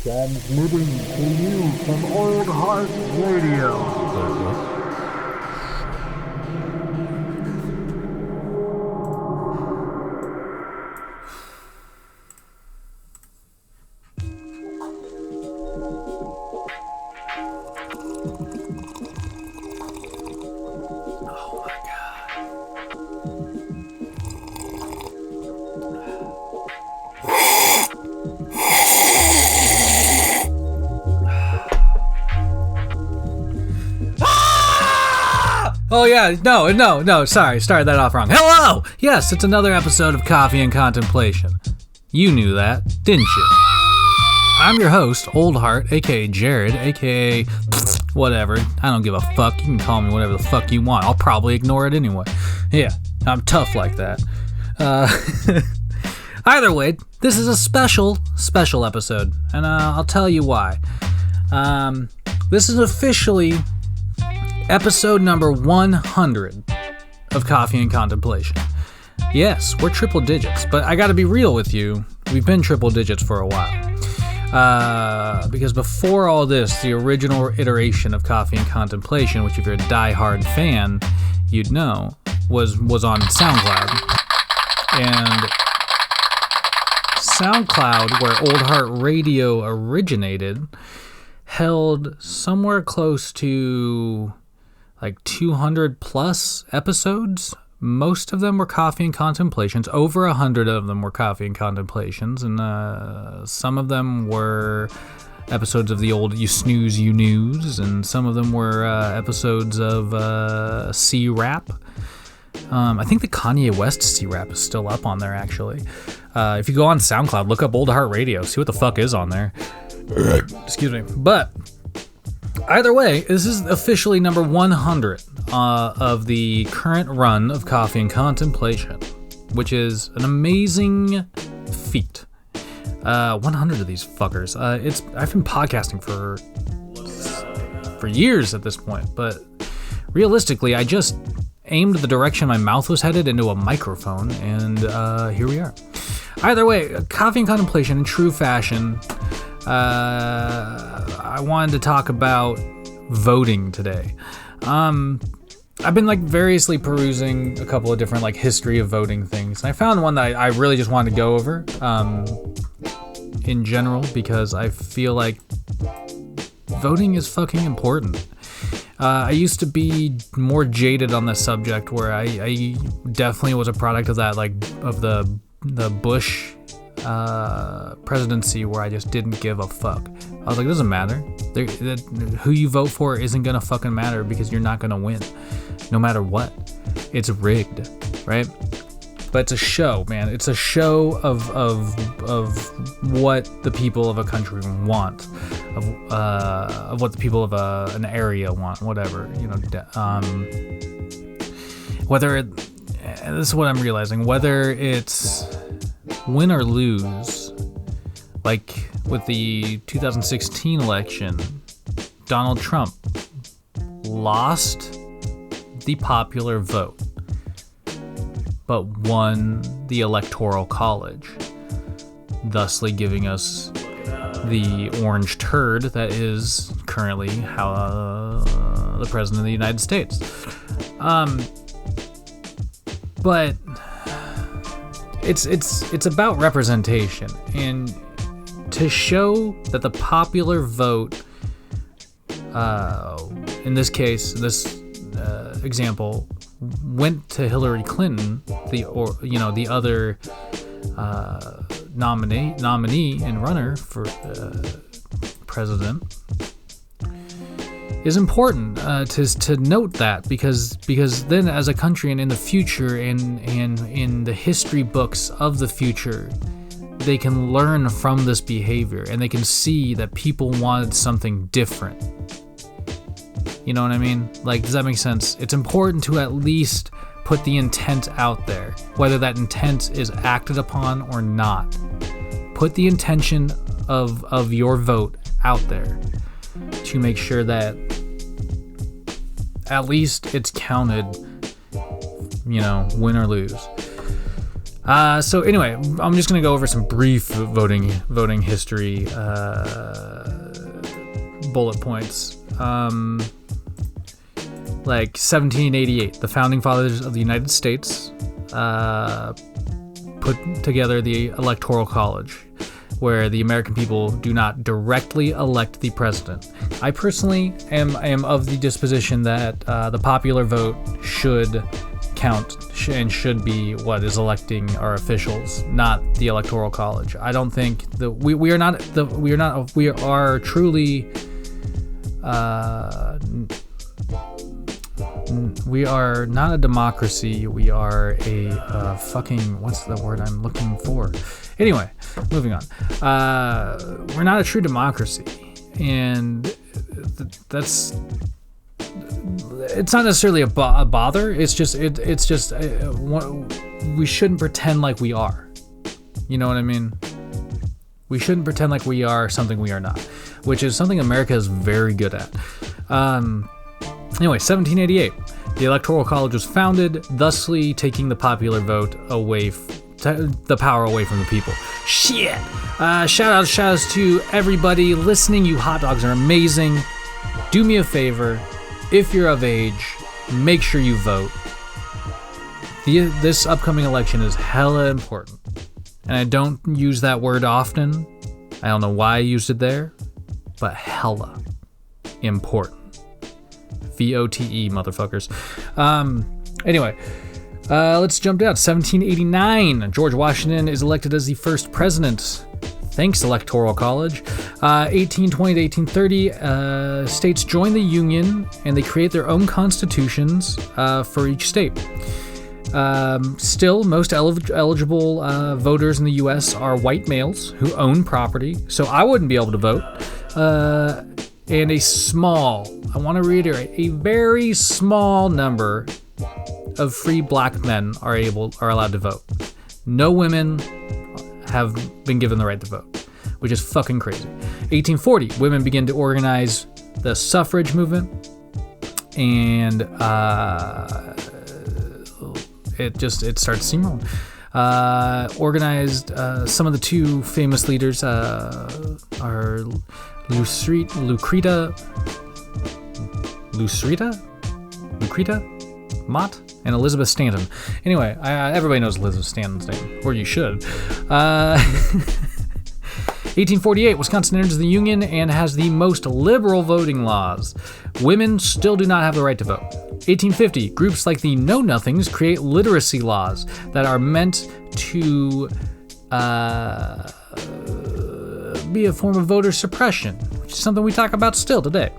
Transmitting to you from Old Heart Radio. Oh yeah, no, sorry, started that off wrong. Hello! Yes, it's another episode of Coffee and Contemplation. You knew that, didn't you? I'm your host, Old Heart, aka Jared, aka whatever. I don't give a fuck. You can call me whatever the fuck you want. I'll probably ignore it anyway. Yeah, I'm tough like that. Either way, this is a special episode, and I'll tell you why. This is officially episode number 100 of Coffee and Contemplation. Yes, we're triple digits, but I gotta be real with you. We've been triple digits for a while. Because before all this, the original iteration of Coffee and Contemplation, which if you're a die-hard fan, you'd know, was on SoundCloud. And SoundCloud, where Old Heart Radio originated, held somewhere close to like 200 plus episodes. Most of them were Coffee and Contemplations. Over 100 of them were Coffee and Contemplations, and some of them were episodes of the old You Snooze, You News, and some of them were episodes of C-Rap. I think the Kanye West C-Rap is still up on there, actually. If you go on SoundCloud, look up Old Heart Radio, see what the fuck is on there. Excuse me. But either way, this is officially number 100 of the current run of Coffee and Contemplation, which is an amazing feat. 100 of these fuckers. I've been podcasting for years at this point, but realistically, I just aimed the direction my mouth was headed into a microphone, and here we are. Either way, Coffee and Contemplation in true fashion. I wanted to talk about voting today. I've been variously perusing a couple of different history of voting things, and I found one that I really just wanted to go over in general, because I feel like voting is fucking important. I used to be more jaded on this subject, where I definitely was a product of that, of the Bush presidency, where I just didn't give a fuck. I was like, it doesn't matter. Who you vote for isn't gonna fucking matter, because you're not gonna win, no matter what. It's rigged, right? But it's a show, man. It's a show of what the people of a country want, of what the people of an area want, whatever, whether this is what I'm realizing, whether it's win or lose, like with the 2016 election, Donald Trump lost the popular vote, but won the Electoral College, thusly giving us the orange turd that is currently the President of the United States. But it's about representation, and to show that the popular vote, in this case, this example, went to Hillary Clinton, the other nominee and runner for president, is important to note that, because then as a country and in the future and in the history books of the future, they can learn from this behavior, and they can see that people wanted something different. You know what I mean? Does that make sense? It's important to at least put the intent out there, whether that intent is acted upon or not. Put the intention of your vote out there to make sure that at least it's counted, win or lose. So anyway, I'm just going to go over some brief voting history bullet points. Like 1788, the founding fathers of the United States put together the Electoral College, where the American people do not directly elect the president. I personally am of the disposition that the popular vote should count and should be what is electing our officials, not the Electoral College. I don't think that we are truly we are not a democracy. We are a fucking, what's the word I'm looking for? Anyway, moving on. We're not a true democracy, and it's not necessarily a bother. It's just we shouldn't pretend like we are. You know what I mean? We shouldn't pretend like we are something we are not, which is something America is very good at. Anyway, 1788, the Electoral College was founded, thusly taking the popular vote away, the power away from the people. Shit! Shout outs to everybody listening. You hot dogs are amazing. Do me a favor, if you're of age, make sure you vote. This upcoming election is hella important. And I don't use that word often. I don't know why I used it there, but hella important. VOTE, motherfuckers. Anyway, let's jump down. 1789, George Washington is elected as the first president. Thanks, Electoral College. 1820 to 1830, states join the Union and they create their own constitutions for each state. Still, most eligible voters in the U.S. are white males who own property, so I wouldn't be able to vote. And a small, I want to reiterate, a very small number of free black men are allowed to vote. No women have been given the right to vote, which is fucking crazy. 1840, women begin to organize the suffrage movement, and it starts steamrolling. Organized, some of the two famous leaders are Lucreta Mott and Elizabeth Stanton. Anyway, everybody knows Elizabeth Stanton's name, or you should. 1848, Wisconsin enters the Union and has the most liberal voting laws. Women still do not have the right to vote. 1850, groups like the Know Nothings create literacy laws that are meant to be a form of voter suppression, which is something we talk about still today.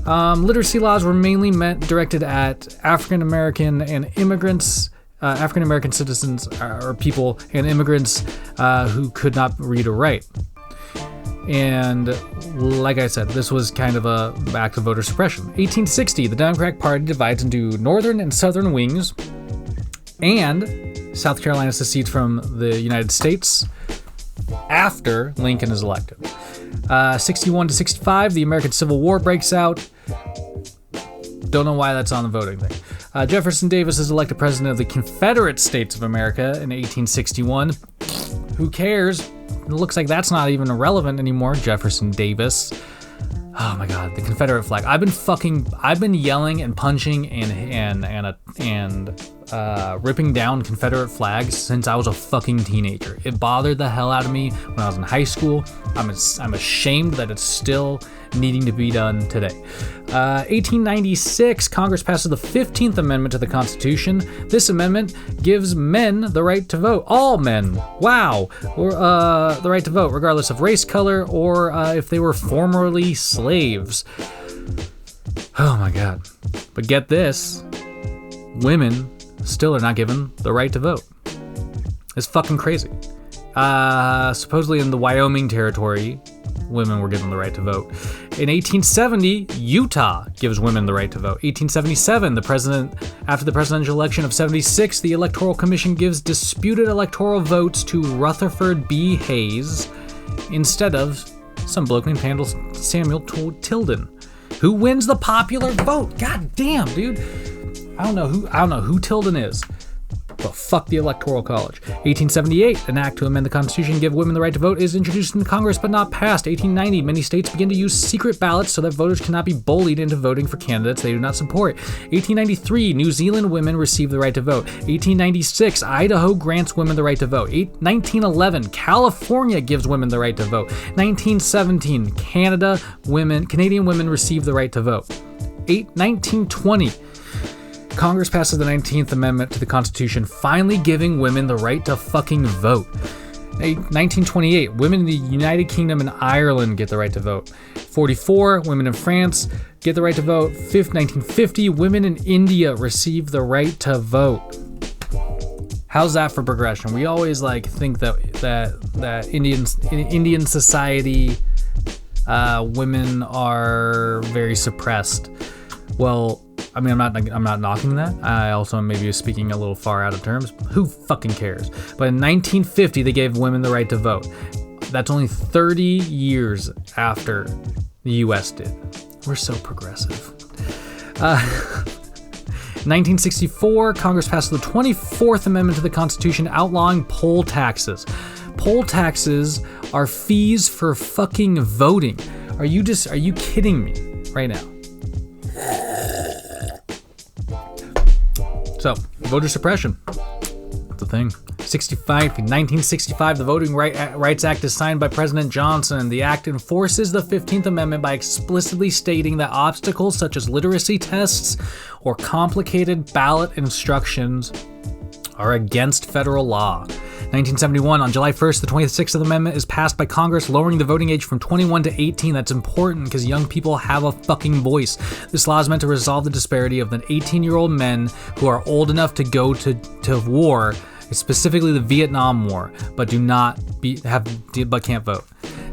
Literacy laws were mainly directed at African American and immigrants, African American citizens or people and immigrants who could not read or write. And like I said, this was kind of a act of voter suppression. 1860, the Democratic Party divides into northern and southern wings, and South Carolina secedes from the United States after Lincoln is elected. 61 to 65, the American Civil War breaks out. Don't know why that's on the voting thing. Jefferson Davis is elected president of the Confederate States of America in 1861. Who cares? It looks like that's not even irrelevant anymore. Jefferson Davis. Oh my God, the Confederate flag. I've been yelling and punching and ripping down Confederate flags since I was a fucking teenager. It bothered the hell out of me when I was in high school. I'm ashamed that it's still needing to be done today. 1896, Congress passes the 15th Amendment to the Constitution. This amendment gives men the right to vote. All men. Wow. Or the right to vote, regardless of race, color, or if they were formerly slaves. Oh my God. But get this. Women still are not given the right to vote. It's fucking crazy. Supposedly in the Wyoming territory, women were given the right to vote. In 1870, Utah gives women the right to vote. 1877, after the presidential election of 76, the Electoral Commission gives disputed electoral votes to Rutherford B. Hayes instead of some bloke named Samuel Tilden, who wins the popular vote. God damn, dude. I don't know who Tilden is. But fuck the Electoral College. 1878, an act to amend the Constitution and give women the right to vote is introduced into Congress but not passed. 1890, many states begin to use secret ballots so that voters cannot be bullied into voting for candidates they do not support. 1893, New Zealand women receive the right to vote. 1896, Idaho grants women the right to vote. 1911, California gives women the right to vote. 1917, Canadian women receive the right to vote. 1920, Congress passes the 19th Amendment to the Constitution, finally giving women the right to fucking vote. 1928, women in the United Kingdom and Ireland get the right to vote. 44, women in France get the right to vote. 1950, women in India receive the right to vote. How's that for progression? We always think that in Indian society, women are very suppressed. Well, I mean, I'm not knocking that. I also maybe speaking a little far out of terms. Who fucking cares? But in 1950, they gave women the right to vote. That's only 30 years after the U.S. did. We're so progressive. 1964, Congress passed the 24th Amendment to the Constitution outlawing poll taxes. Poll taxes are fees for fucking voting. Are you kidding me right now? So, voter suppression. That's a thing. 1965, the Voting Rights Act is signed by President Johnson. The act enforces the 15th Amendment by explicitly stating that obstacles such as literacy tests or complicated ballot instructions are against federal law. 1971, on July 1st, the 26th Amendment is passed by Congress, lowering the voting age from 21 to 18. That's important because young people have a fucking voice. This law is meant to resolve the disparity of the 18-year-old men who are old enough to go to war, specifically the Vietnam War, but can't vote.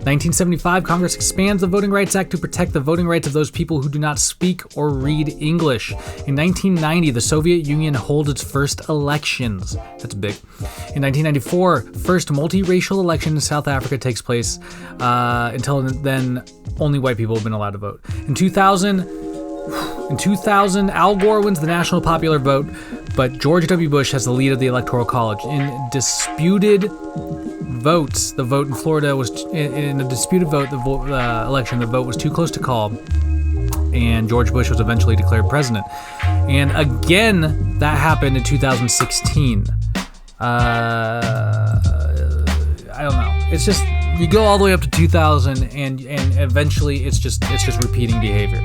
1975, Congress expands the Voting Rights Act to protect the voting rights of those people who do not speak or read English. In 1990, the Soviet Union holds its first elections. That's big. In 1994, first multiracial election in South Africa takes place. Until then, only white people have been allowed to vote. In 2000, Al Gore wins the national popular vote, but George W. Bush has the lead of the Electoral College. In disputed votes, the vote in Florida was in a disputed vote. The election, the vote was too close to call, and George Bush was eventually declared president. And again, that happened in 2016. I don't know. It's just you go all the way up to 2000, and eventually it's just repeating behavior.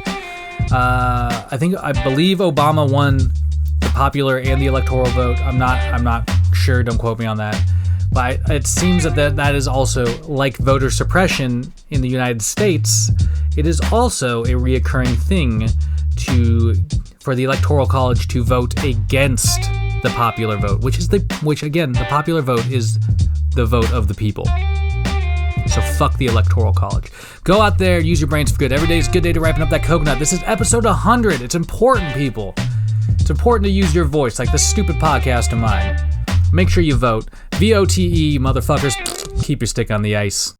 I believe Obama won the popular and the electoral vote. I'm not sure. Don't quote me on that. But it seems that is also, like voter suppression in the United States, it is also a reoccurring thing for the Electoral College to vote against the popular vote, which again, the popular vote is the vote of the people. So fuck the Electoral College. Go out there, use your brains for good. Every day is a good day to ripen up that coconut. This is episode 100. It's important, people. It's important to use your voice, like this stupid podcast of mine. Make sure you vote. VOTE, motherfuckers. Keep your stick on the ice.